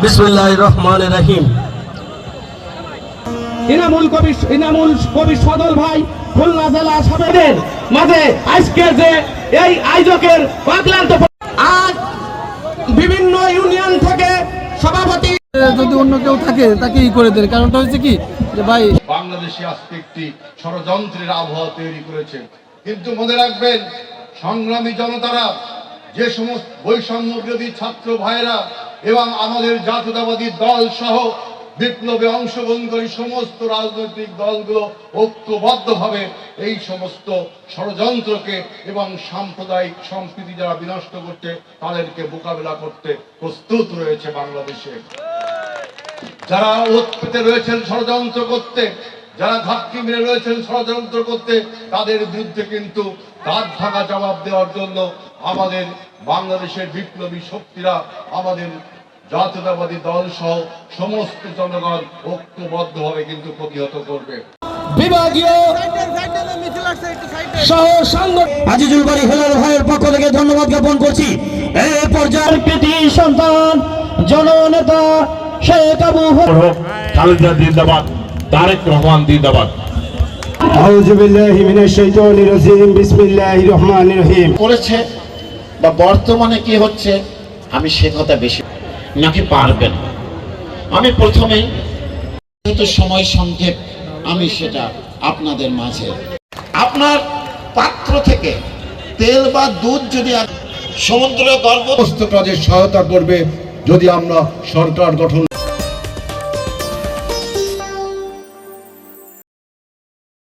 বিসমিল্লাহির রহমানির রহিম। ইনামুল কবি সদল ভাই খুলনা জেলা সভাপতির মাঝে আজকে যে এই আয়োজকের অক্লান্ত আজ বিভিন্ন ইউনিয়ন থেকে সভাপতি যদি অন্য কেউ থাকে তাকে করে দেয়। কারণটা হচ্ছে কি যে ভাই বাংলাদেশে আজকে একটি ষড়যন্ত্রের আবহাওয়া তৈরি করেছে। কিন্তু মনে রাখবেন, সংগ্রামী জনতারা, যে সমস্ত বৈষম্য বিরোধী ছাত্র ভাইয়েরা এবং আমাদের জাতীয়তাবাদী দল সহ বিপ্লবে অংশগ্রহণকারী সমস্ত রাজনৈতিক দলগুলো ঐক্যবদ্ধভাবে এই সমস্ত ষড়যন্ত্রকে এবং সাম্প্রদায়িক সম্প্রীতি যারা বিনষ্ট করছে তাদেরকে মোকাবেলা করতে প্রস্তুত রয়েছে। বাংলাদেশে যারা ওতপেতে রয়েছেন ষড়যন্ত্র করতে, যারা ঘাপটি মেরে রয়েছেন ষড়যন্ত্র করতে, তাদের বিরুদ্ধে কিন্তু দাঁত ভাঙা জবাব দেওয়ার জন্য আমাদের বাংলাদেশের বিপ্লবী শক্তিরা, আমাদের জাতীয়তাবাদী দল সহ সমস্ত জনগণ ঐক্যবদ্ধভাবে কিন্তু প্রতিহত করবে। বিভাগীয় সহ আজিজুল বাড়ি হেলাল ভাইয়ের পক্ষ থেকে ধন্যবাদ জ্ঞাপন করছি। এই পর্যায়ের কৃতি সন্তান জননেতা শেখ আবু খালেদা জিন্দাবাদ, তারেক রহমান জিন্দাবাদ। আউযু বিল্লাহি মিনাশ শাইতানির রাজিম, বিসমিল্লাহির রহমানির রহিম। করেছে বা বর্তমানে কি হচ্ছে আমি সে কথা বেশি নাকি পারবেন। আমি প্রথমেই যেহেতু সময় সংক্ষেপ, আমি সেটা আপনাদের মাঝে আপনার পাত্র থেকে তেল বা দুধ যদি সমুদ্র গর্ভ সমস্ত কাজে সহায়তা করবে যদি আমরা সরকার গঠন